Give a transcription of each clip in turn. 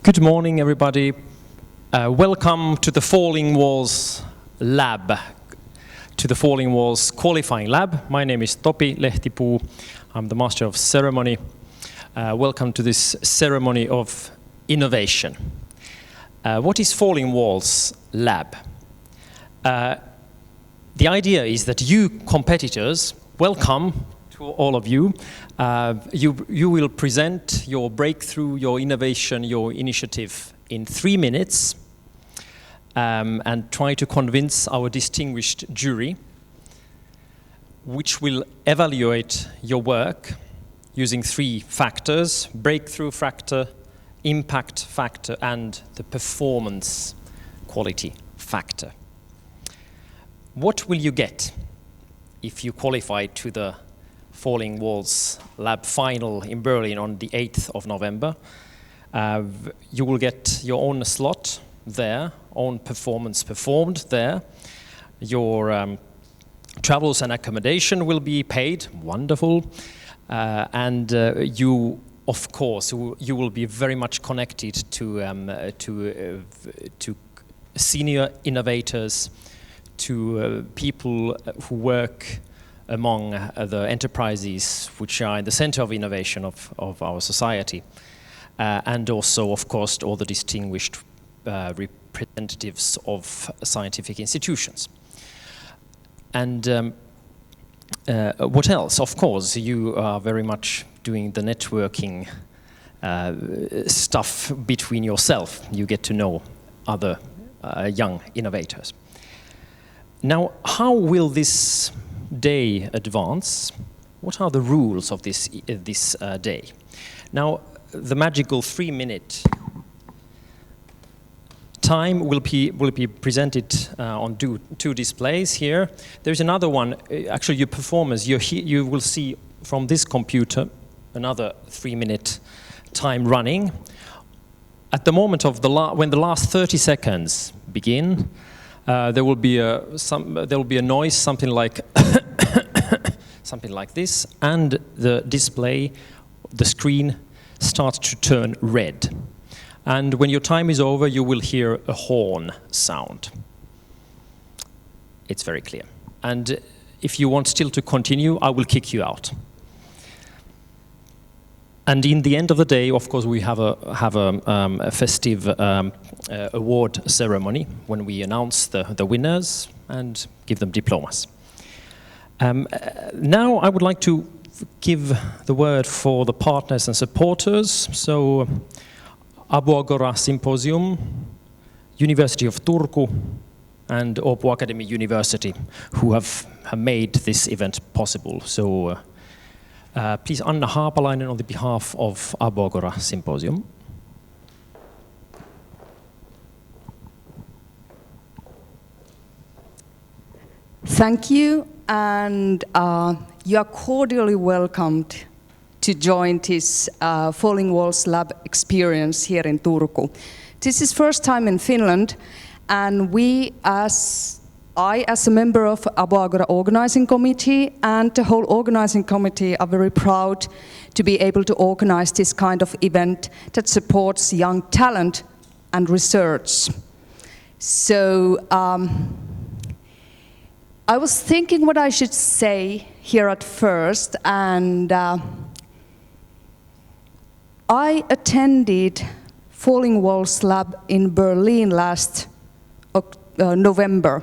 Good morning, everybody. Welcome to the Falling Walls Lab, to the Falling Walls Qualifying Lab. My name is Topi Lehtipuu. I'm the Master of Ceremony. Welcome to this ceremony of innovation. What is Falling Walls Lab? The idea is that you competitors, welcome to all of you. You will present your breakthrough, your innovation, your initiative in 3 minutes and try to convince our distinguished jury, which will evaluate your work using 3 factors: breakthrough factor, impact factor, and the performance quality factor. What will you get if you qualify to the Falling Walls Lab final in Berlin on the 8th of November? You will get your own slot there, own performance performed there. Your travels and accommodation will be paid, wonderful. And you, of course, you will be very much connected to senior innovators, to people who work among the enterprises which are in the center of innovation of our society, and also, of course, all the distinguished representatives of scientific institutions. And what else? Of course, you are very much doing the networking stuff between yourself. You get to know other young innovators. Now, how will this day advance? What are the rules of this day? Now, the magical 3-minute time will be presented on 2 displays here. There's another one. Actually, your performers, you will see from this computer another 3-minute time running. At the moment of when the last 30 seconds begin, there will be a noise, something like something like this, and the display, the screen, starts to turn red. And when your time is over, you will hear a horn sound. It's very clear. And if you want still to continue, I will kick you out. And in the end of the day, of course, we have a festive award ceremony when we announce the winners and give them diplomas. Now I would like to give the word for the partners and supporters. So Abo Agora Symposium, University of Turku, and Åbo Academy University, who have made this event possible. So please, Anna Haapalainen on the behalf of Abo Agora Symposium. Thank you, and you are cordially welcomed to join this Falling Walls Lab experience here in Turku. This is first time in Finland, and I, as a member of Abo Agora organizing committee and the whole organizing committee, are very proud to be able to organize this kind of event that supports young talent and research. So I was thinking what I should say here at first, and I attended Falling Walls Lab in Berlin last November,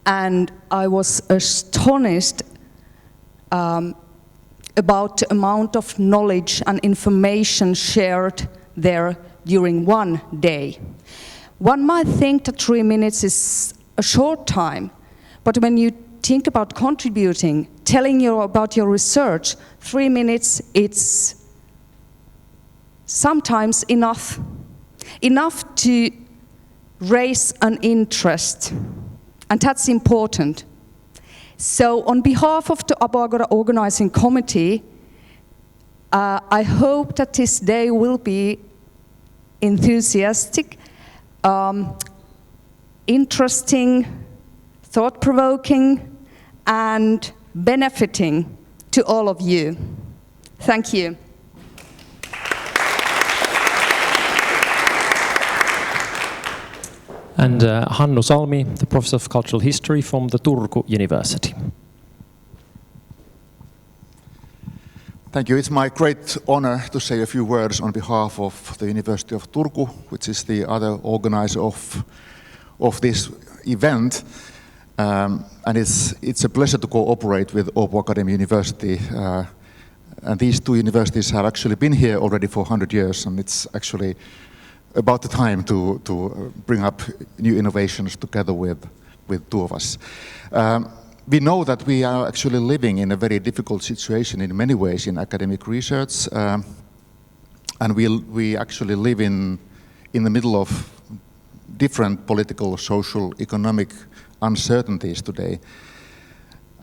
and I was astonished about the amount of knowledge and information shared there during one day. One might think that 3 minutes is a short time, but when you think about contributing, telling you about your research, 3 minutes, it's sometimes enough to raise an interest, and that's important. So on behalf of the Abo Agora organizing committee, I hope that this day will be enthusiastic, interesting, thought-provoking, and benefiting to all of you. Thank you. And Hannu Salmi, the Professor of Cultural History from the Turku University. Thank you. It's my great honor to say a few words on behalf of the University of Turku, which is the other organizer of this event. And it's a pleasure to cooperate with Åbo Academy University. And these two universities have actually been here already for 100 years, and it's actually about the time to bring up new innovations together with two of us. We know that we are actually living in a very difficult situation in many ways in academic research, and we actually live in the middle of different political, social, economic uncertainties today.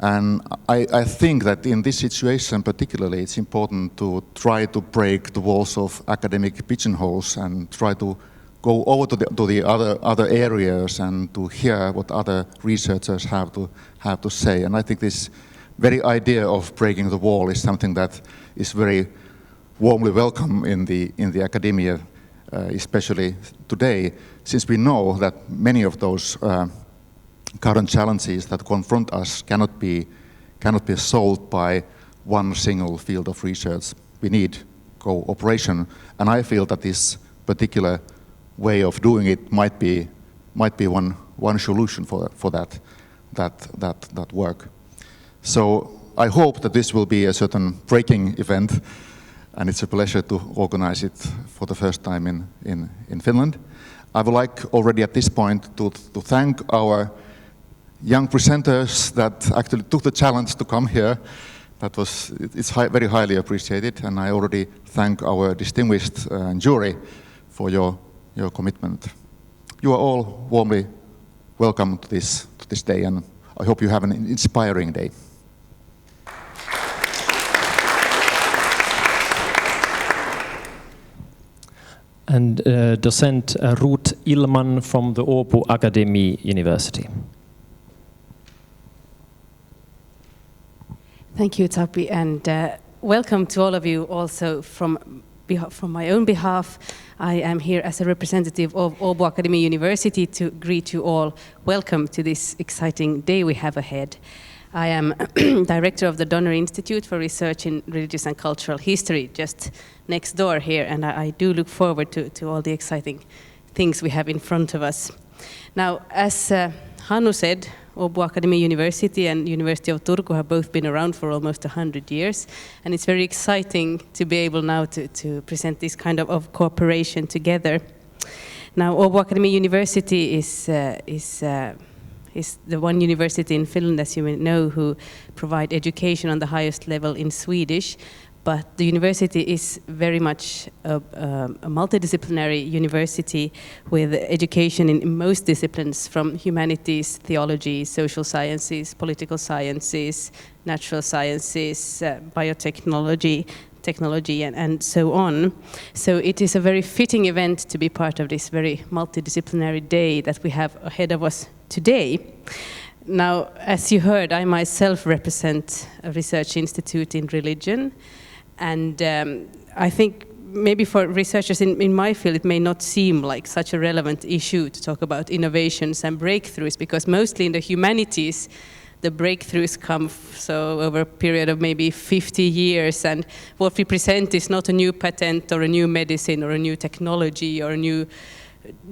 And I think that in this situation particularly, it's important to try to break the walls of academic pigeonholes and try to go over to the other areas and to hear what other researchers have to say. And I think this very idea of breaking the wall is something that is very warmly welcome in the academia, especially today, since we know that many of those current challenges that confront us cannot be solved by one single field of research. We need cooperation, and I feel that this particular way of doing it might be one solution for that work. So I hope that this will be a certain breaking event, and it's a pleasure to organize it for the first time in Finland. I would like already at this point to thank our young presenters that actually took the challenge to come here. It's very highly appreciated, and I already thank our distinguished jury for your commitment. You are all warmly welcome to this day, and I hope you have an inspiring day. And docent Ruth Illman from the Åbo Academy University. Thank you, Tapi, and welcome to all of you also from my own behalf. I am here as a representative of Åbo Academy University to greet you all. Welcome to this exciting day we have ahead. I am director of the Donner Institute for Research in Religious and Cultural History, just next door here, and I do look forward to all the exciting things we have in front of us. Now, as Hannu said, Åbo Academy University and University of Turku have both been around for almost 100 years, and it's very exciting to be able now to present this kind of cooperation together. Now, Åbo Academy University is the one university in Finland, as you may know, who provide education on the highest level in Swedish. But the university is very much a multidisciplinary university with education in most disciplines, from humanities, theology, social sciences, political sciences, natural sciences, biotechnology, technology, and so on. So it is a very fitting event to be part of this very multidisciplinary day that we have ahead of us today. Now, as you heard, I myself represent a research institute in religion. And I think maybe for researchers in my field, it may not seem like such a relevant issue to talk about innovations and breakthroughs, because mostly in the humanities, the breakthroughs come over a period of maybe 50 years. And what we present is not a new patent or a new medicine or a new technology or a new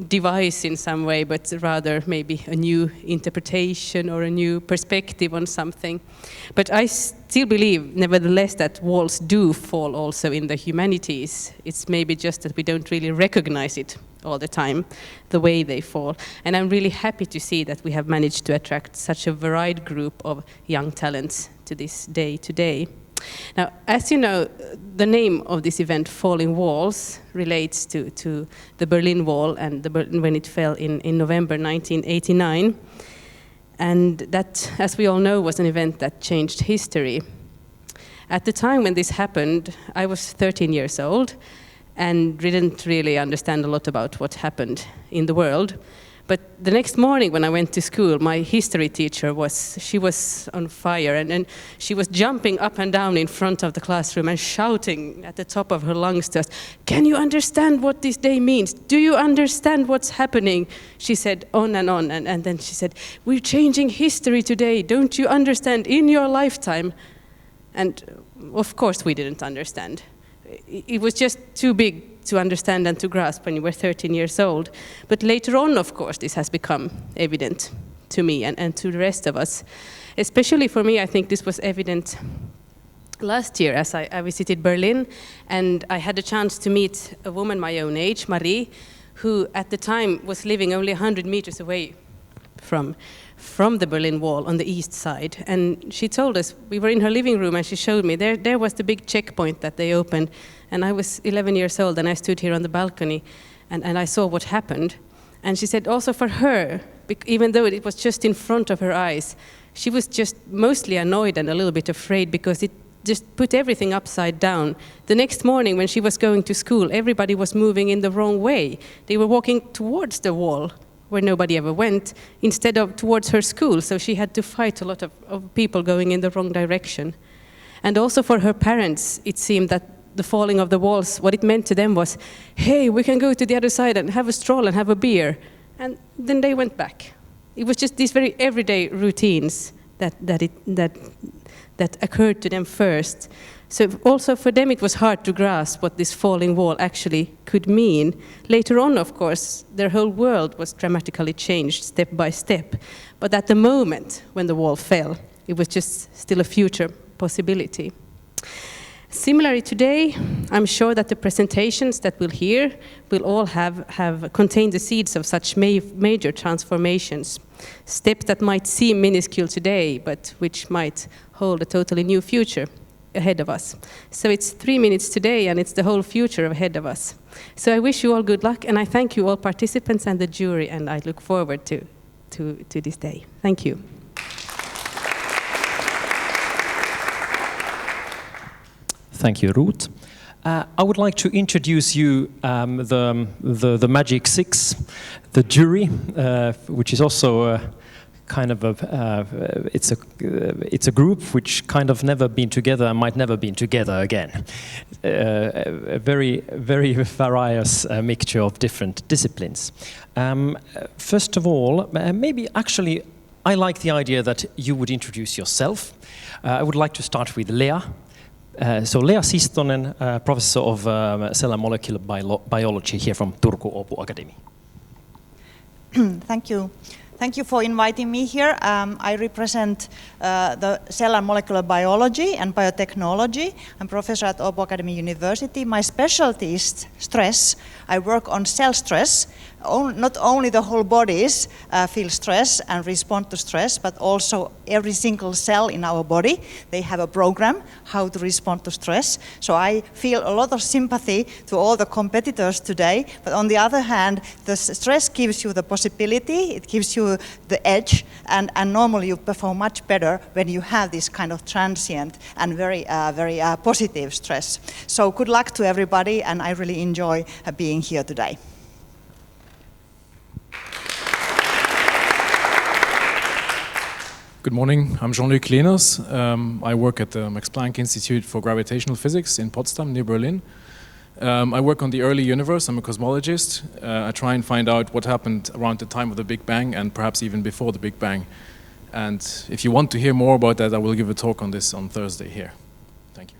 device in some way, but rather maybe a new interpretation or a new perspective on something. But I still believe, nevertheless, that walls do fall also in the humanities. It's maybe just that we don't really recognize it all the time, the way they fall. And I'm really happy to see that we have managed to attract such a varied group of young talents to this day today. Now, as you know, the name of this event, Falling Walls, relates to the Berlin Wall and when it fell in November 1989. And that, as we all know, was an event that changed history. At the time when this happened, I was 13 years old and didn't really understand a lot about what happened in the world. But the next morning when I went to school, my history teacher she was on fire, and she was jumping up and down in front of the classroom and shouting at the top of her lungs to us, "Can you understand what this day means? Do you understand what's happening?" She said on, and then she said, "We're changing history today. Don't you understand? In your lifetime." And of course we didn't understand. It was just too big to understand and to grasp when you were 13 years old. But later on, of course, this has become evident to me and to the rest of us. Especially for me, I think this was evident last year as I visited Berlin, and I had a chance to meet a woman my own age, Marie, who at the time was living only 100 meters away from the Berlin Wall on the east side. And she told us, we were in her living room and she showed me, there was the big checkpoint that they opened. And I was 11 years old and I stood here on the balcony and I saw what happened. And she said also for her, even though it was just in front of her eyes, she was just mostly annoyed and a little bit afraid because it just put everything upside down. The next morning when she was going to school, everybody was moving in the wrong way. They were walking towards the wall where nobody ever went, instead of towards her school. So she had to fight a lot of people going in the wrong direction. And also for her parents, it seemed that the falling of the walls, what it meant to them was, hey, we can go to the other side and have a stroll and have a beer. And then they went back. It was just these very everyday routines that occurred to them first. So also for them it was hard to grasp what this falling wall actually could mean. Later on, of course, their whole world was dramatically changed step by step. But at the moment when the wall fell, it was just still a future possibility. Similarly today, I'm sure that the presentations that we'll hear will all have contained the seeds of such major transformations. Steps that might seem minuscule today, but which might hold a totally new future ahead of us. So it's 3 minutes today and it's the whole future ahead of us. So I wish you all good luck and I thank you all participants and the jury and I look forward to this day. Thank you. Thank you, Ruth. I would like to introduce you the Magic Six, the jury, which is also kind of it's a group which kind of never been together and might never be together again. A very various mixture of different disciplines. First of all, maybe actually I like the idea that you would introduce yourself. I would like to start with Lea. So Lea Sistonen, professor of cell and molecular biology here from Turku Åbo Academy. Thank you. Thank you for inviting me here. I represent the cell and molecular biology and biotechnology. I'm professor at Åbo Academy University. My specialty is stress. I work on cell stress. Not only the whole bodies feel stress and respond to stress, but also every single cell in our body. They have a program how to respond to stress. So I feel a lot of sympathy to all the competitors today. But on the other hand, the stress gives you the possibility, it gives you the edge, and normally you perform much better when you have this kind of transient and very positive stress. So good luck to everybody, and I really enjoy being here today. Good morning, I'm Jean-Luc Lehners. I work at the Max Planck Institute for Gravitational Physics in Potsdam, near Berlin. I work on the early universe, I'm a cosmologist. I try and find out what happened around the time of the Big Bang and perhaps even before the Big Bang. And if you want to hear more about that, I will give a talk on this on Thursday here. Thank you.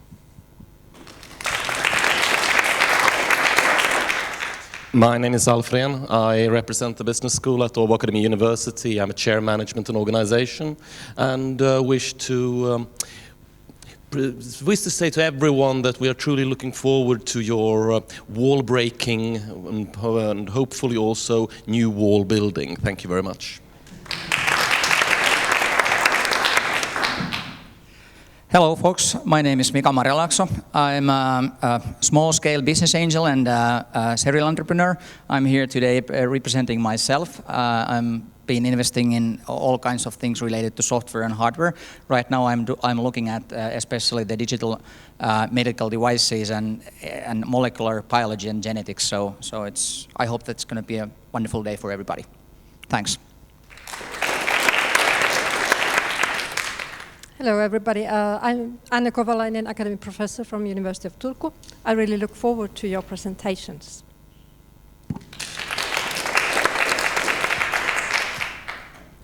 My name is Alf Rehn. I represent the business school at Åbo Academy University. I'm a chair management and organization, and wish to say to everyone that we are truly looking forward to your wall breaking and hopefully also new wall building. Thank you very much. Hello folks, my name is Mika Marjalaakso. I'm a small-scale business angel and a serial entrepreneur. I'm here today representing myself. I'm been investing in all kinds of things related to software and hardware. Right now I'm looking at especially the digital medical devices and molecular biology and genetics. So I hope that's going to be a wonderful day for everybody. Thanks. Hello, everybody. I'm Anna Kovalainen, academic professor from University of Turku. I really look forward to your presentations.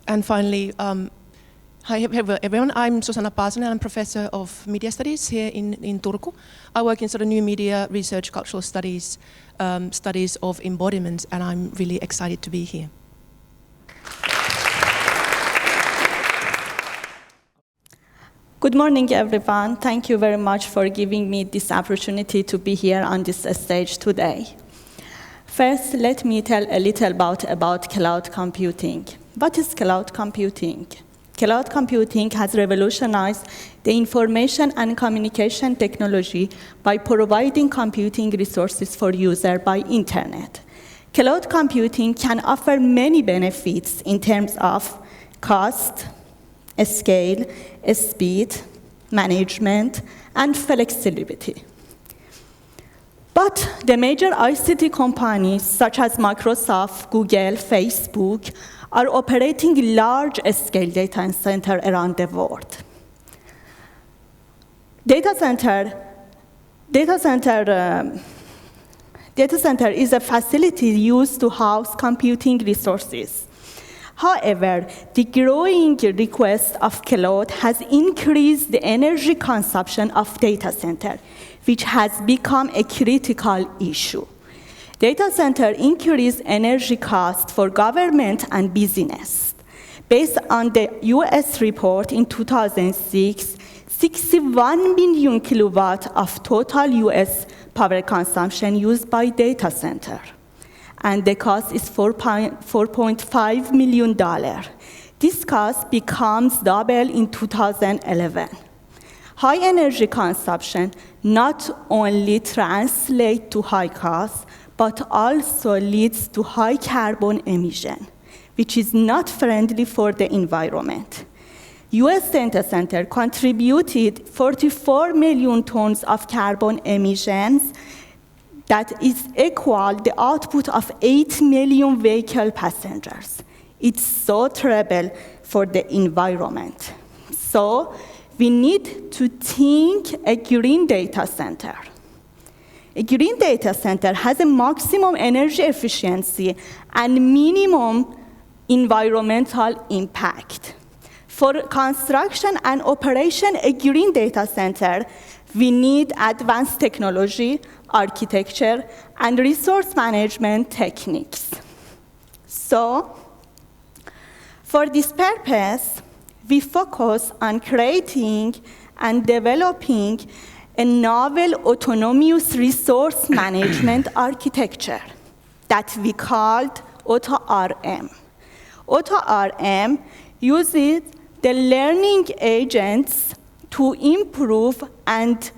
And finally, hi everyone. I'm Susanna Paasonen. I'm professor of media studies here in Turku. I work in sort of new media research, cultural studies, studies of embodiment, and I'm really excited to be here. Good morning, everyone. Thank you very much for giving me this opportunity to be here on this stage today. First, let me tell a little about cloud computing. What is cloud computing? Cloud computing has revolutionized the information and communication technology by providing computing resources for users by internet. Cloud computing can offer many benefits in terms of cost, scale, speed, management, and flexibility. But the major ICT companies, such as Microsoft, Google, Facebook, are operating large-scale data centers around the world. Data center is a facility used to house computing resources. However, the growing request of cloud has increased the energy consumption of data center, which has become a critical issue. Data center increase energy cost for government and business. Based on the US report in 2006, 61 million kilowatt of total US power consumption used by data center. And the cost is $4.5 million. This cost becomes double in 2011. High energy consumption not only translates to high cost, but also leads to high carbon emission, which is not friendly for the environment. US data center contributed 44 million tons of carbon emissions. That is equal the output of 8 million vehicle passengers. It's so terrible for the environment. So we need to think a green data center. A green data center has a maximum energy efficiency and minimum environmental impact. For construction and operation a green data center, we need advanced technology, architecture, and resource management techniques. So, for this purpose, we focus on creating and developing a novel autonomous resource management architecture that we called AutoRM. AutoRM uses the learning agents to improve and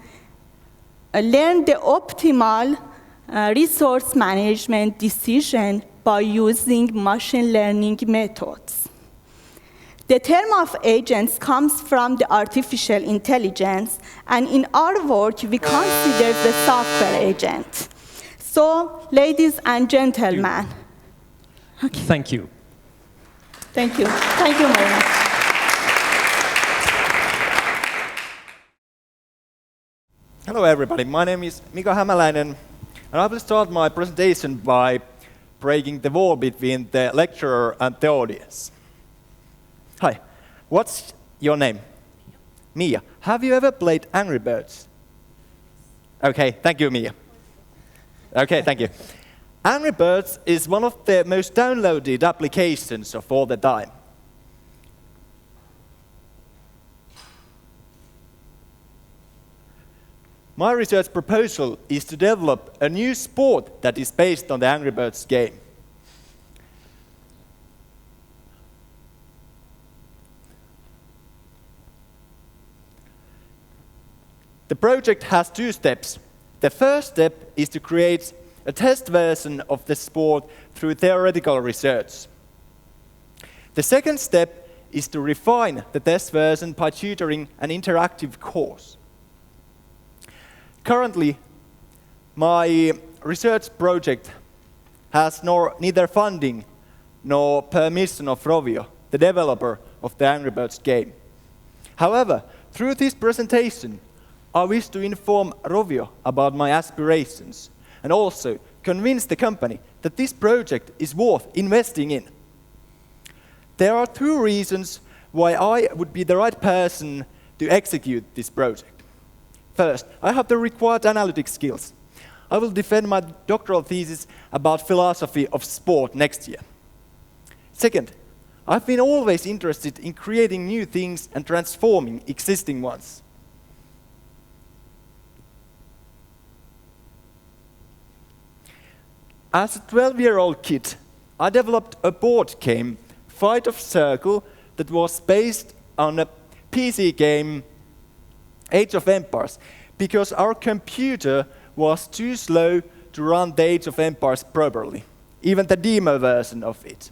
learn the optimal resource management decision by using machine learning methods. The term of agents comes from the artificial intelligence, and in our work, we consider the software agent. So, ladies and gentlemen. Okay. Thank you. Thank you. Thank you very much. Hello everybody, my name is Mika Hämäläinen, and I will start my presentation by breaking the wall between the lecturer and the audience. Hi, what's your name? Mia. Have you ever played Angry Birds? Okay, thank you, Mia. Okay, thank you. Angry Birds is one of the most downloaded applications of all the time. My research proposal is to develop a new sport that is based on the Angry Birds game. The project has two steps. The first step is to create a test version of the sport through theoretical research. The second step is to refine the test version by tutoring an interactive course. Currently, my research project has neither funding nor permission of Rovio, the developer of the Angry Birds game. However, through this presentation, I wish to inform Rovio about my aspirations and also convince the company that this project is worth investing in. There are two reasons why I would be the right person to execute this project. First, I have the required analytic skills. I will defend my doctoral thesis about philosophy of sport next year. Second, I've been always interested in creating new things and transforming existing ones. As a 12-year-old kid, I developed a board game, Fight of Circle, that was based on a PC game, Age of Empires, because our computer was too slow to run the Age of Empires properly, even the demo version of it.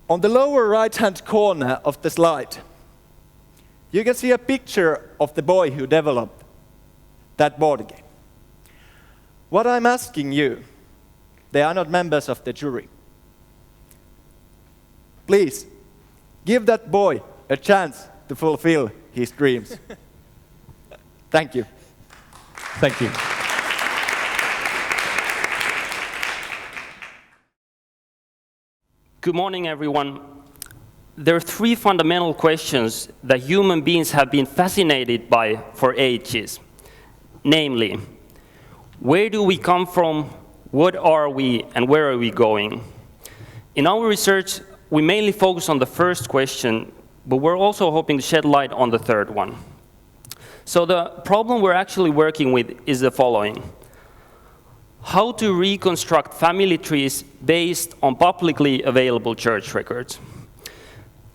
On the lower right-hand corner of the slide, you can see a picture of the boy who developed that board game. What I'm asking you, they are not members of the jury. Please, give that boy a chance to fulfill his dreams. Thank you. Thank you. Good morning, everyone. There are three fundamental questions that human beings have been fascinated by for ages. Namely, where do we come from, what are we, and where are we going? In our research, we mainly focus on the first question, but we're also hoping to shed light on the third one. So the problem we're actually working with is the following: how to reconstruct family trees based on publicly available church records.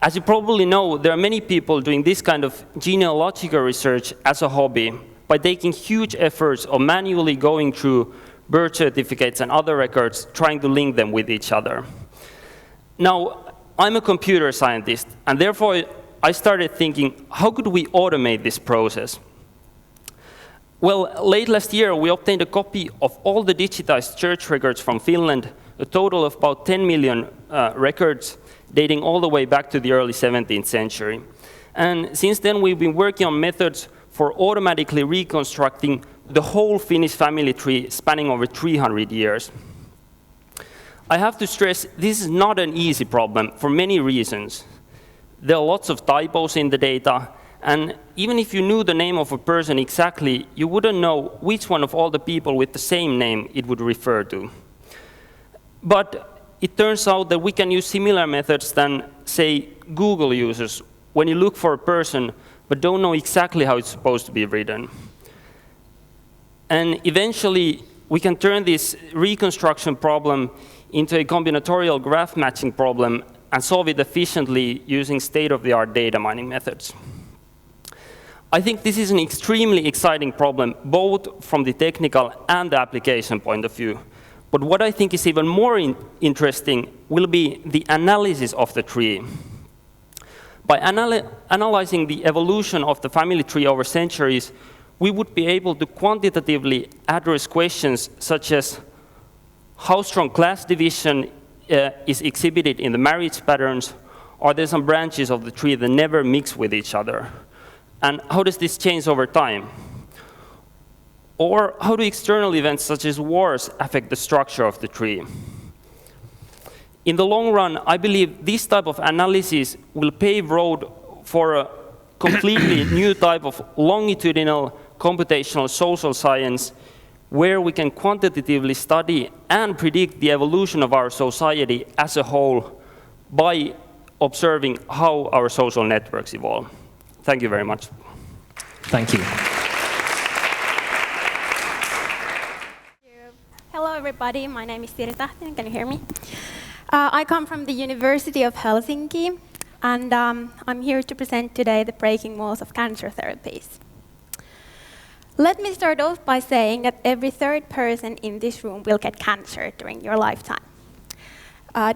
As you probably know, there are many people doing this kind of genealogical research as a hobby by taking huge efforts of manually going through birth certificates and other records, trying to link them with each other. Now, I'm a computer scientist, and therefore I started thinking, how could we automate this process? Well, late last year, we obtained a copy of all the digitized church records from Finland, a total of about 10 million records, dating all the way back to the early 17th century. And since then, we've been working on methods for automatically reconstructing the whole Finnish family tree spanning over 300 years. I have to stress, this is not an easy problem for many reasons. There are lots of typos in the data, and even if you knew the name of a person exactly, you wouldn't know which one of all the people with the same name it would refer to. But it turns out that we can use similar methods than, say, Google uses when you look for a person but don't know exactly how it's supposed to be written. And eventually, we can turn this reconstruction problem into a combinatorial graph matching problem and solve it efficiently using state-of-the-art data mining methods. I think this is an extremely exciting problem, both from the technical and the application point of view. But what I think is even more interesting will be the analysis of the tree. By analyzing the evolution of the family tree over centuries, we would be able to quantitatively address questions such as how strong class division is exhibited in the marriage patterns. Are there some branches of the tree that never mix with each other? And how does this change over time? Or how do external events such as wars affect the structure of the tree? In the long run, I believe this type of analysis will pave road for a completely new type of longitudinal computational social science where we can quantitatively study and predict the evolution of our society as a whole by observing how our social networks evolve. Thank you very much. Thank you. Hello, everybody. My name is Siri Tahtinen. Can you hear me? I come from the University of Helsinki, and I'm here to present today the breaking walls of cancer therapies. Let me start off by saying that every third person in this room will get cancer during your lifetime.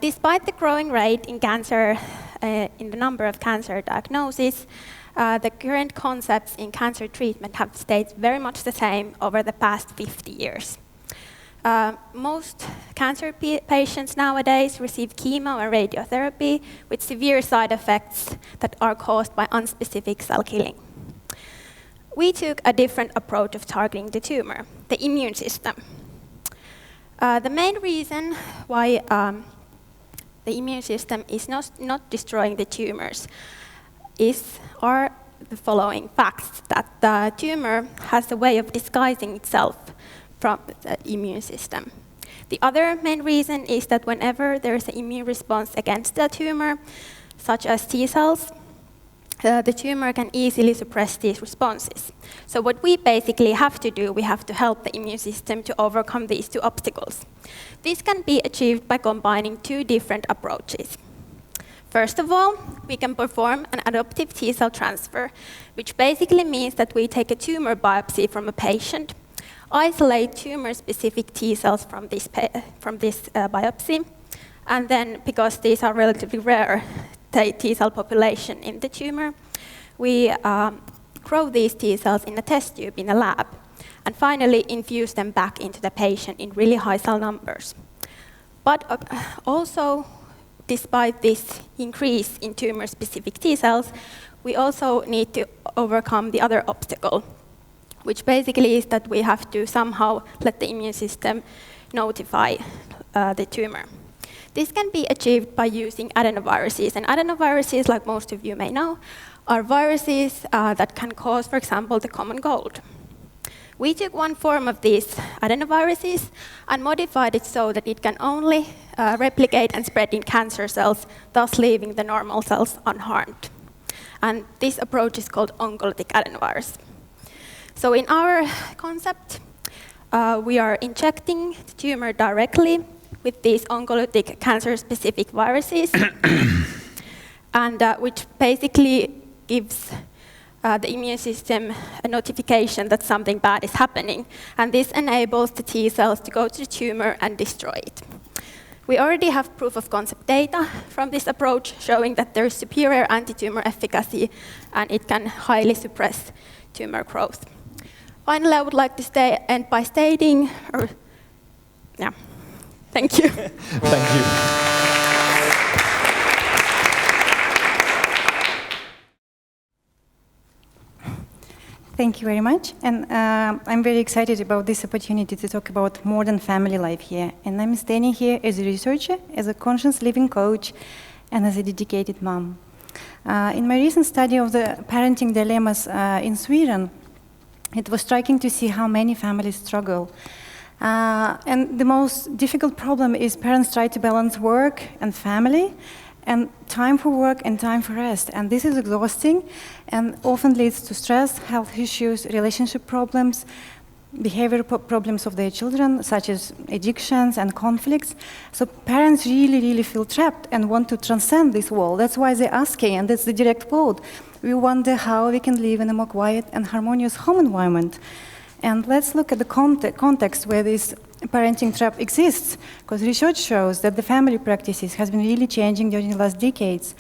Despite the growing rate in cancer, in the number of cancer diagnoses, the current concepts in cancer treatment have stayed very much the same over the past 50 years. Most cancer patients nowadays receive chemo and radiotherapy with severe side effects that are caused by unspecific cell killing. We took a different approach of targeting the tumor, the immune system. The main reason why the immune system is not destroying the tumors are the following facts: that the tumor has a way of disguising itself from the immune system. The other main reason is that whenever there is an immune response against the tumor, such as T cells, the tumor can easily suppress these responses. So what we basically have to do, we have to help the immune system to overcome these two obstacles. This can be achieved by combining two different approaches. First of all, we can perform an adoptive T cell transfer, which basically means that we take a tumor biopsy from a patient, isolate tumor-specific T cells from this biopsy, and then, because these are relatively rare T cell population in the tumor, we grow these T cells in a test tube in a lab, and finally infuse them back into the patient in really high cell numbers. But also, despite this increase in tumor-specific T cells, we also need to overcome the other obstacle, which basically is that we have to somehow let the immune system notify the tumor. This can be achieved by using adenoviruses. And adenoviruses, like most of you may know, are viruses that can cause, for example, the common cold. We took one form of these adenoviruses and modified it so that it can only replicate and spread in cancer cells, thus leaving the normal cells unharmed. And this approach is called oncolytic adenovirus. So in our concept, we are injecting the tumor directly with these oncolytic cancer-specific viruses, and which basically gives the immune system a notification that something bad is happening. And this enables the T cells to go to the tumor and destroy it. We already have proof of concept data from this approach showing that there is superior anti-tumor efficacy and it can highly suppress tumor growth. Finally, I would like to end by stating, thank you. Thank you. Thank you very much. And I'm very excited about this opportunity to talk about modern family life here. And I'm standing here as a researcher, as a conscious living coach, and as a dedicated mom. In my recent study of the parenting dilemmas in Sweden, it was striking to see how many families struggle. And the most difficult problem is parents try to balance work and family, and time for work and time for rest. And this is exhausting and often leads to stress, health issues, relationship problems, behavioral problems of their children, such as addictions and conflicts. So parents really feel trapped and want to transcend this wall. That's why they're asking, and that's the direct quote, we wonder how we can live in a more quiet and harmonious home environment. And let's look at the context where this parenting trap exists, because research shows that the family practices has been really changing during the last decades.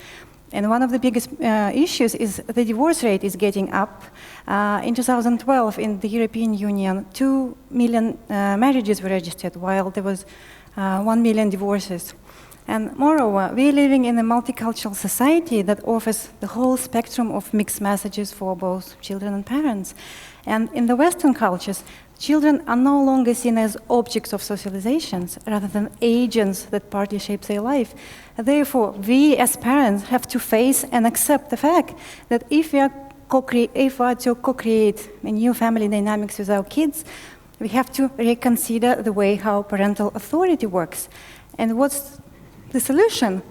And one of the biggest issues is the divorce rate is getting up. In 2012, in the European Union, 2 million marriages were registered, while there was 1 million divorces. And moreover, we're living in a multicultural society that offers the whole spectrum of mixed messages for both children and parents. And in the Western cultures, children are no longer seen as objects of socializations, rather than agents that partly shape their life. Therefore, we as parents have to face and accept the fact that if we are to co-create a new family dynamics with our kids, we have to reconsider the way how parental authority works. And what's the solution?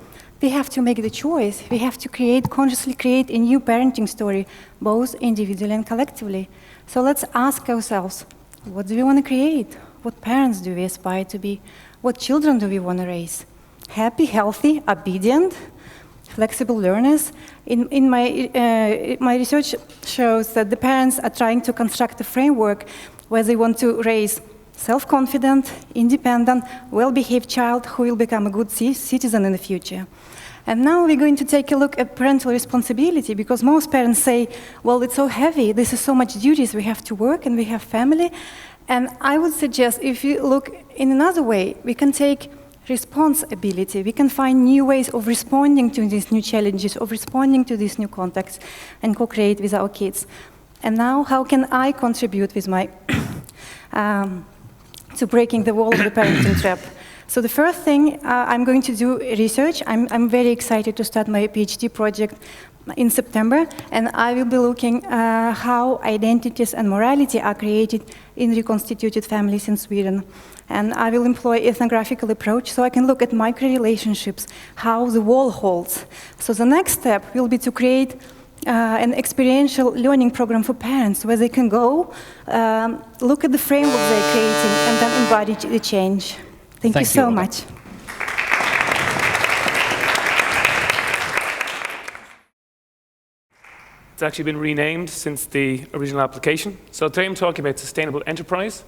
We have to make the choice. We have to consciously create a new parenting story, both individually and collectively. So let's ask ourselves, what do we want to create? What parents do we aspire to be? What children do we want to raise? Happy, healthy, obedient, flexible learners? In my research shows that the parents are trying to construct a framework where they want to raise self-confident, independent, well-behaved child who will become a good citizen in the future. And now we're going to take a look at parental responsibility, because most parents say, well, it's so heavy, this is so much duties, we have to work and we have family. And I would suggest if you look in another way, we can take responsibility. We can find new ways of responding to these new challenges, of responding to these new contexts, and co-create with our kids. And now, how can I contribute with my to breaking the wall of the parenting trap? So the first thing, I'm going to do research. I'm very excited to start my PhD project in September, and I will be looking how identities and morality are created in reconstituted families in Sweden. And I will employ ethnographical approach so I can look at micro-relationships, how the wall holds. So the next step will be to create an experiential learning program for parents where they can go, look at the framework they're creating, and then embody the change. Thank you so much. It's actually been renamed since the original application. So today I'm talking about sustainable enterprise.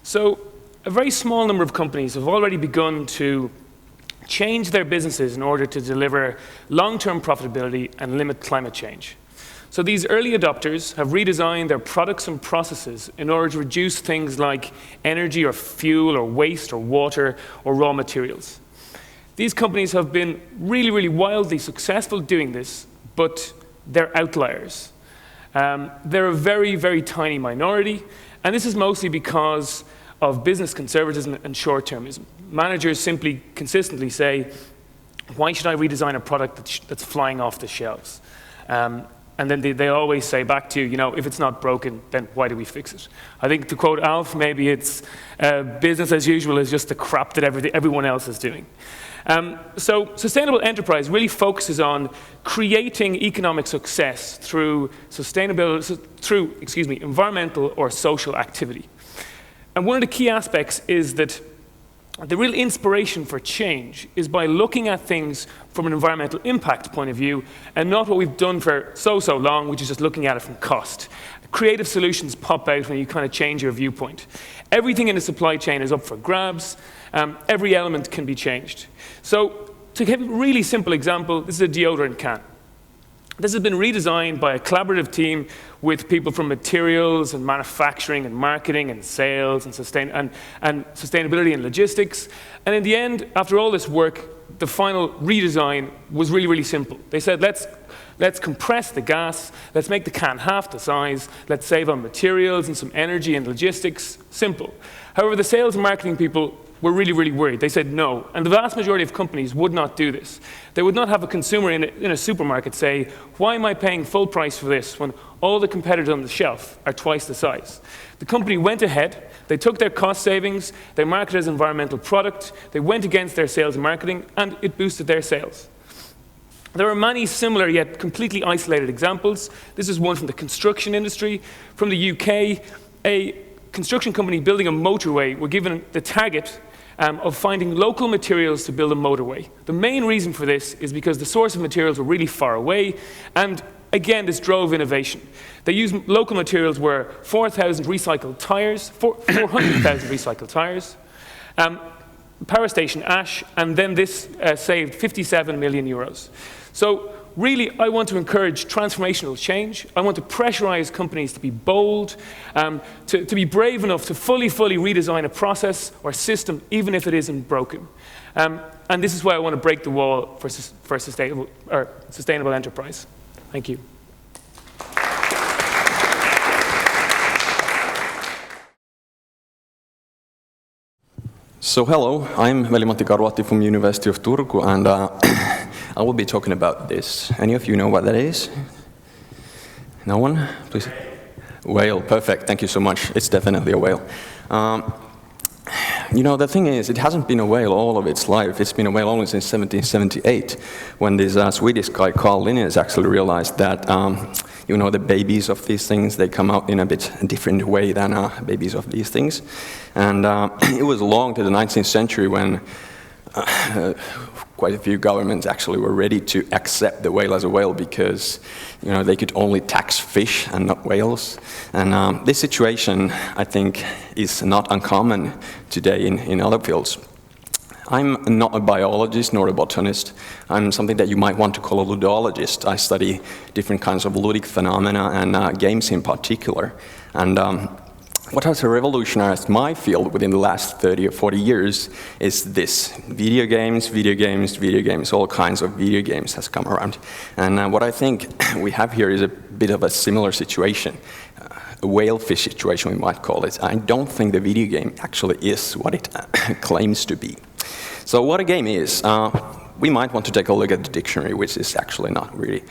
So a very small number of companies have already begun to change their businesses in order to deliver long-term profitability and limit climate change. So these early adopters have redesigned their products and processes in order to reduce things like energy or fuel or waste or water or raw materials. These companies have been really, really wildly successful doing this, but they're outliers. They're a very, very tiny minority, and this is mostly because of business conservatism and short-termism. Managers simply consistently say, why should I redesign a product that's flying off the shelves? And then they always say back to you, if it's not broken, then why do we fix it? I think to quote Alf, maybe it's business as usual is just the crap that everyone else is doing. So sustainable enterprise really focuses on creating economic success through environmental or social activity. And one of the key aspects is that the real inspiration for change is by looking at things from an environmental impact point of view and not what we've done for so long, which is just looking at it from cost. Creative solutions pop out when you kind of change your viewpoint. Everything in the supply chain is up for grabs. Every element can be changed. So to give a really simple example, this is a deodorant can. This has been redesigned by a collaborative team with people from materials and manufacturing and marketing and sales and sustainability and logistics. And in the end, after all this work, the final redesign was really, really simple. They said, let's compress the gas, let's make the can half the size, let's save on materials and some energy and logistics. Simple. However, the sales and marketing people were really, really worried. They said no. And the vast majority of companies would not do this. They would not have a consumer in a supermarket say, why am I paying full price for this when all the competitors on the shelf are twice the size? The company went ahead, they took their cost savings, they marketed as an environmental product, they went against their sales and marketing, and it boosted their sales. There are many similar yet completely isolated examples. This is one from the construction industry. From the UK, a construction company building a motorway were given the target of finding local materials to build a motorway. The main reason for this is because the source of materials were really far away, and again, this drove innovation. They used local materials were 4,000 recycled tires, 400,000 recycled tires, power station ash, and then this saved 57 million euros. So really, I want to encourage transformational change. I want to pressurize companies to be bold, to be brave enough to fully redesign a process or system, even if it isn't broken. And this is why I want to break the wall for sustainable enterprise. Thank you. So hello, I'm Veli-Matti Karvatti from University of Turku, and I will be talking about this. Any of you know what that is? No one? Please. Whale, perfect, thank you so much. It's definitely a whale. The thing is, it hasn't been a whale all of its life. It's been a whale only since 1778, when this Swedish guy, Carl Linnaeus, actually realized that, the babies of these things, they come out in a bit different way than babies of these things. And it was long to the 19th century when quite a few governments actually were ready to accept the whale as a whale because, they could only tax fish and not whales. And this situation, I think, is not uncommon today in other fields. I'm not a biologist nor a botanist. I'm something that you might want to call a ludologist. I study different kinds of ludic phenomena and games in particular. And what has revolutionized my field within the last 30 or 40 years is this. Video games, all kinds of video games has come around. And what I think we have here is a bit of a similar situation. A whalefish situation, we might call it. I don't think the video game actually is what it claims to be. So what a game is, we might want to take a look at the dictionary, which is actually not really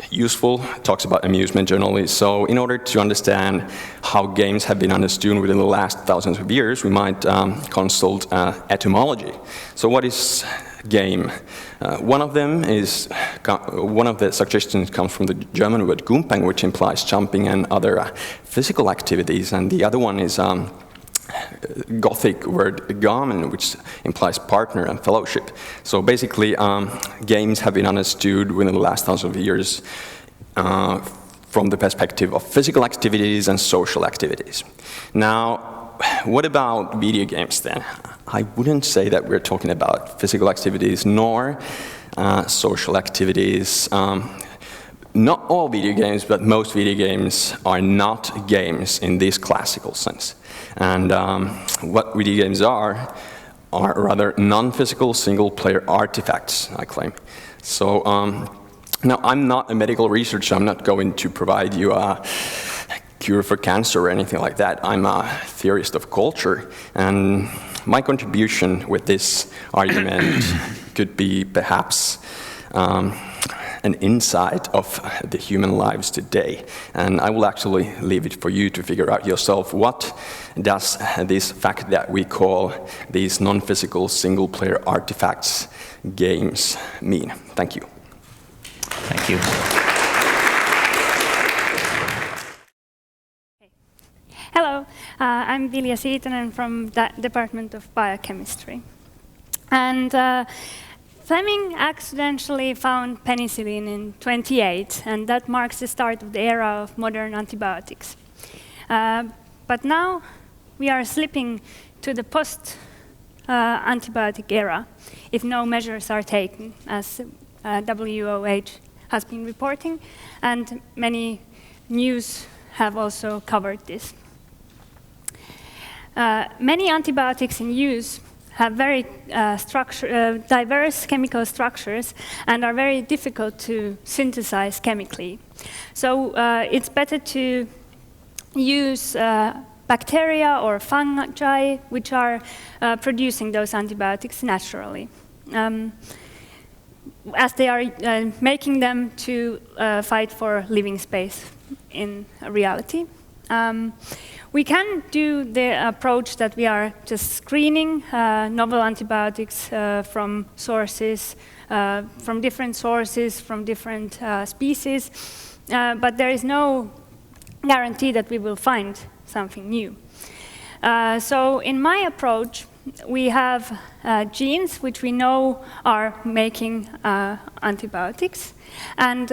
useful. It talks about amusement generally. So in order to understand how games have been understood within the last thousands of years, we might consult etymology. So what is game? One of the suggestions comes from the German word Gumpen, which implies jumping and other physical activities, and the other one is Gothic word gamen, which implies partner and fellowship. So basically, games have been understood within the last thousands of years from the perspective of physical activities and social activities. Now, what about video games then? I wouldn't say that we're talking about physical activities nor social activities. Not all video games, but most video games are not games in this classical sense. And what video games are rather non-physical single-player artifacts, I claim. So now I'm not a medical researcher. I'm not going to provide you a cure for cancer or anything like that. I'm a theorist of culture, and my contribution with this argument could be perhaps an insight of the human lives today. And I will actually leave it for you to figure out yourself, what does this fact that we call these non-physical single-player artifacts games mean? Thank you. Thank you. Hello, I'm Vilja Siitonen from the Department of Biochemistry. And Fleming accidentally found penicillin in 1928, and that marks the start of the era of modern antibiotics. But now we are slipping to the post-antibiotic era if no measures are taken, as WOH has been reporting, and many news have also covered this. Many antibiotics in use have very diverse chemical structures and are very difficult to synthesize chemically. So it's better to use bacteria or fungi which are producing those antibiotics naturally, as they are making them to fight for living space in reality. We can do the approach that we are just screening novel antibiotics from sources, from different species, but there is no guarantee that we will find something new. So in my approach, we have genes which we know are making antibiotics, and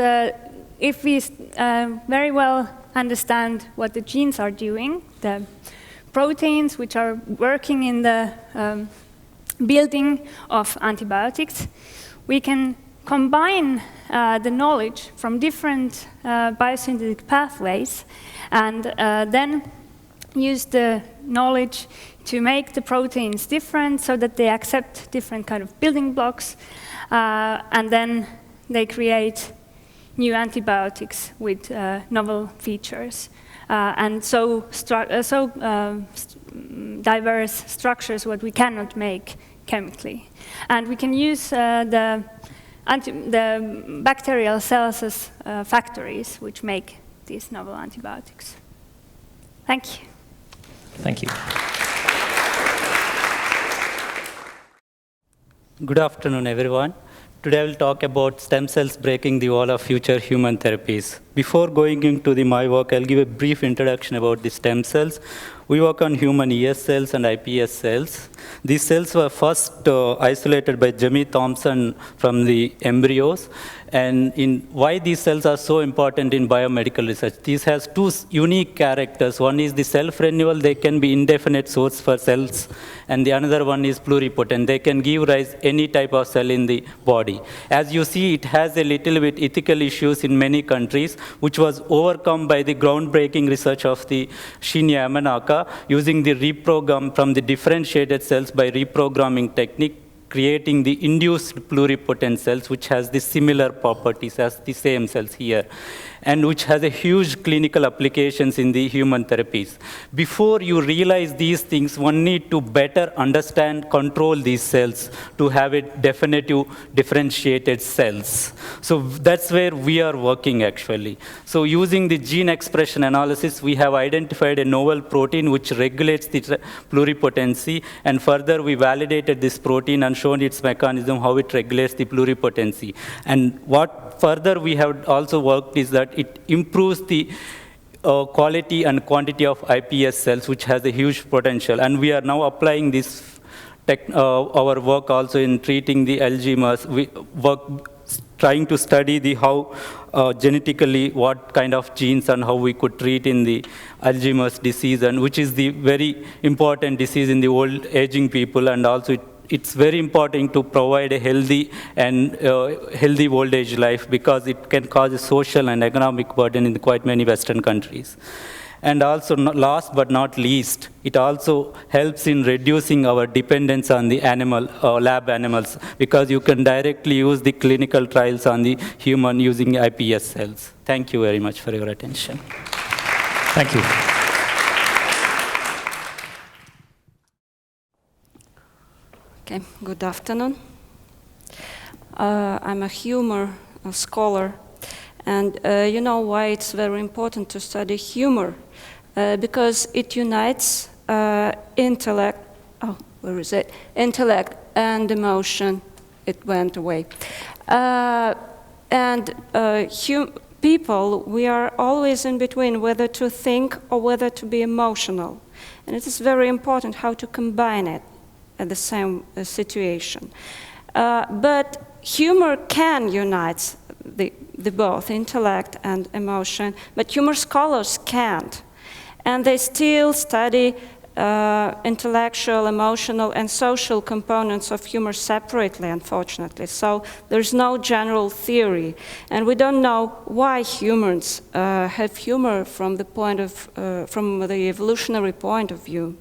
if we very well understand what the genes are doing, the proteins which are working in the building of antibiotics, we can combine the knowledge from different biosynthetic pathways and then use the knowledge to make the proteins different so that they accept different kind of building blocks, and then they create new antibiotics with novel features. And so diverse structures what we cannot make chemically. And we can use the bacterial cells as factories which make these novel antibiotics. Thank you. Thank you. Good afternoon, everyone. Today I will talk about stem cells breaking the wall of future human therapies. Before going into my work, I'll give a brief introduction about the stem cells. We work on human ES cells and iPS cells. These cells were first isolated by Jimmy Thompson from the embryos. And why these cells are so important in biomedical research. These has two unique characters. One is the self-renewal. They can be indefinite source for cells. And the another one is pluripotent. They can give rise any type of cell in the body. As you see, it has a little bit ethical issues in many countries. which was overcome by the groundbreaking research of the Shinya Yamanaka using the reprogram from the differentiated cells by reprogramming technique, creating the induced pluripotent cells, which has the similar properties as the same cells here, and which has a huge clinical applications in the human therapies. Before you realize these things, one need to better understand, control these cells to have a definitive differentiated cells. So that's where we are working actually. So using the gene expression analysis, we have identified a novel protein which regulates the pluripotency, and further we validated this protein and shown its mechanism, how it regulates the pluripotency. And what further we have also worked is that it improves the quality and quantity of iPS cells, which has a huge potential. And we are now applying this our work also in treating the Alzheimer's. We work trying to study the how genetically what kind of genes and how we could treat in the Alzheimer's disease, and which is the very important disease in the old aging people, and also it's very important to provide a healthy and healthy old age life, because it can cause a social and economic burden in quite many Western countries. And also, last but not least, it also helps in reducing our dependence on the animal lab animals, because you can directly use the clinical trials on the human using iPS cells. Thank you very much for your attention. Thank you. Okay, good afternoon. I'm a humor scholar, and you know why it's very important to study humor, because it unites intellect. Oh, where is it? Intellect and emotion. It went away. People, we are always in between whether to think or whether to be emotional, and it is very important how to combine it at the same situation. But humor can unite the both intellect and emotion, but humor scholars can't. And they still study intellectual, emotional, and social components of humor separately, unfortunately. So there's no general theory. And we don't know why humans have humor from the evolutionary point of view.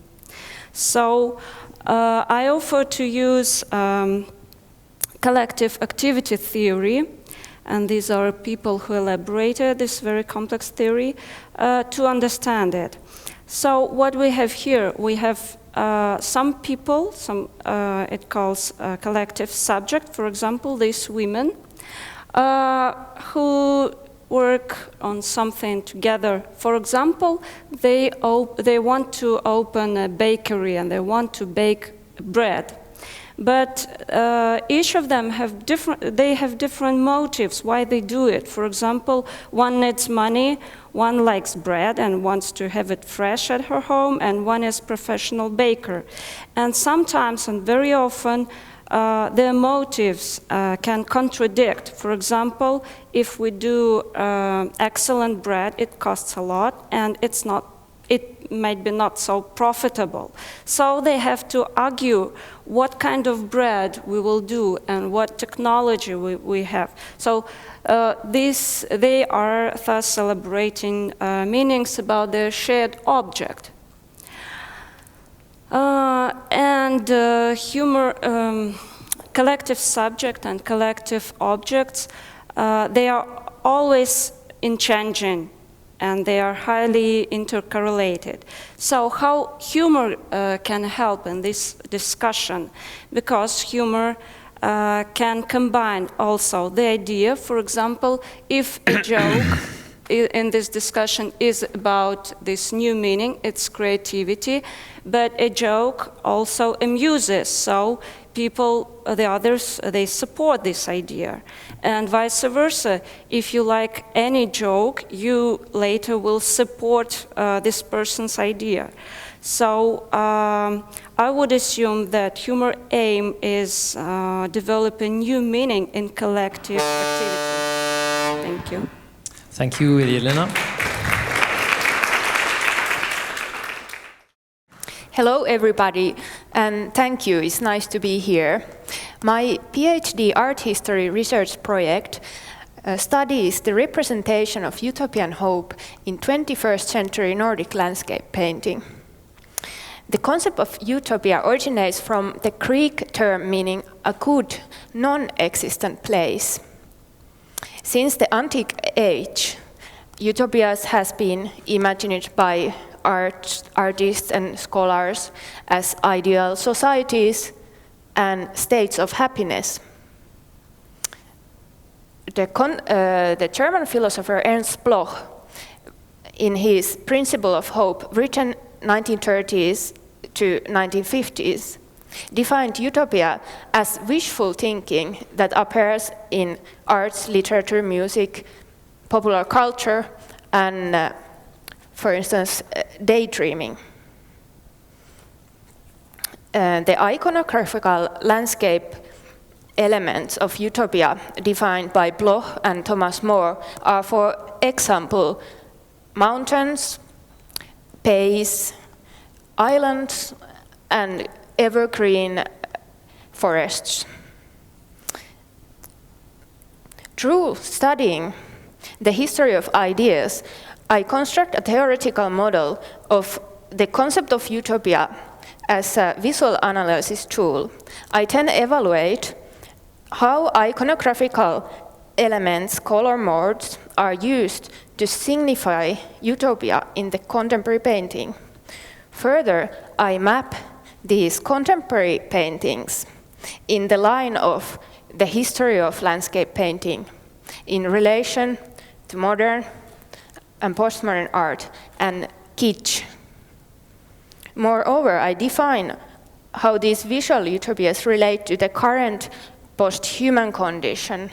So I offer to use collective activity theory, and these are people who elaborated this very complex theory to understand it. So what we have here, we have some people, it calls collective subject, for example, these women, who work on something together. For example, they want to open a bakery and they want to bake bread. But each of them have different motives why they do it. For example, one needs money, one likes bread and wants to have it fresh at her home, and one is professional baker. And sometimes, and very often, their motives can contradict. For example, if we do excellent bread, it costs a lot, and it might be not so profitable. So they have to argue what kind of bread we will do and what technology we have. So they are thus celebrating meanings about their shared object. Collective subject and collective objects, they are always in changing, and they are highly intercorrelated. So how humor can help in this discussion? Because humor can combine also the idea, for example, if a joke in this discussion is about this new meaning, it's creativity, but a joke also amuses, so people, the others, they support this idea. And vice versa, if you like any joke, you later will support this person's idea. So I would assume that humor aim is developing new meaning in collective activity. Thank you. Thank you, Elena. Hello, everybody, and thank you. It's nice to be here. My PhD art history research project studies the representation of utopian hope in 21st century Nordic landscape painting. The concept of utopia originates from the Greek term meaning a good, non-existent place. Since the antique age, utopias has been imagined by artists and scholars as ideal societies and states of happiness. The German philosopher Ernst Bloch, in his Principle of Hope, written 1930s to 1950s, defined utopia as wishful thinking that appears in arts, literature, music, popular culture, and, for instance, daydreaming. The iconographical landscape elements of utopia defined by Bloch and Thomas More are, for example, mountains, bays, islands, and evergreen forests. Through studying the history of ideas, I construct a theoretical model of the concept of utopia as a visual analysis tool. I then evaluate how iconographical elements, color modes, are used to signify utopia in the contemporary painting. Further, I map these contemporary paintings in the line of the history of landscape painting in relation to modern and postmodern art and kitsch. Moreover, I define how these visual utopias relate to the current post-human condition,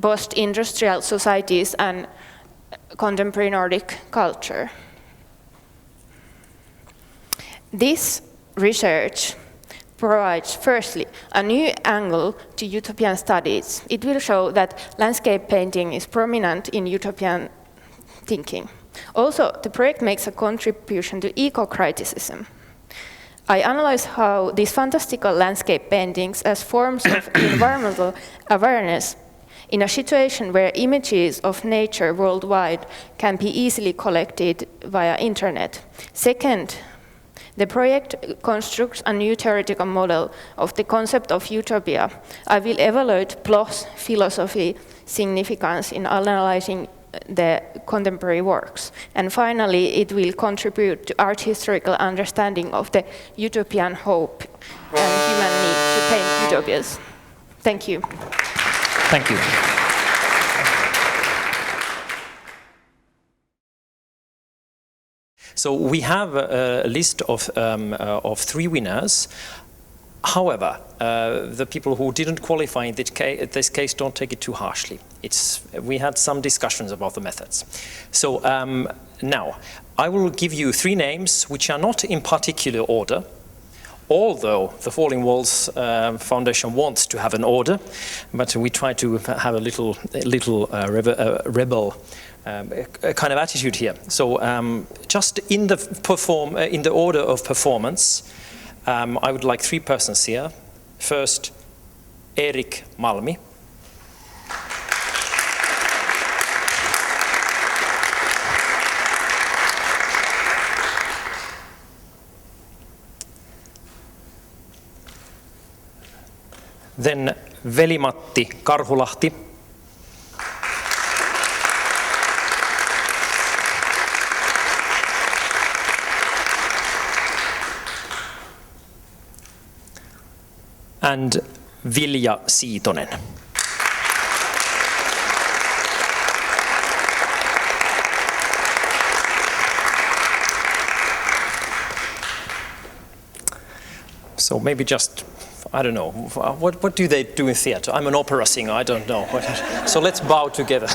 post-industrial societies, and contemporary Nordic culture. This research provides, firstly, a new angle to utopian studies. It will show that landscape painting is prominent in utopian thinking. Also, the project makes a contribution to eco-criticism. I analyze how these fantastical landscape paintings as forms of environmental awareness in a situation where images of nature worldwide can be easily collected via internet. Second, the project constructs a new theoretical model of the concept of utopia. I will evaluate Bloch's philosophy significance in analyzing the contemporary works. And finally, it will contribute to art historical understanding of the utopian hope and human need to paint utopias. Thank you. Thank you. So we have a list of 3 winners. However, the people who didn't qualify in this case don't take it too harshly. We had some discussions about the methods. So now, I will give you 3 names which are not in particular order, although the Falling Walls Foundation wants to have an order, but we try to have a little rebel kind of attitude here. So just in the order of performance, I would like 3 persons here. First, Erik Malmi. Then Veli-Matti Karhulahti. And Vilja Siitonen. So maybe just, I don't know, what do they do in theater? I'm an opera singer, I don't know. So let's bow together.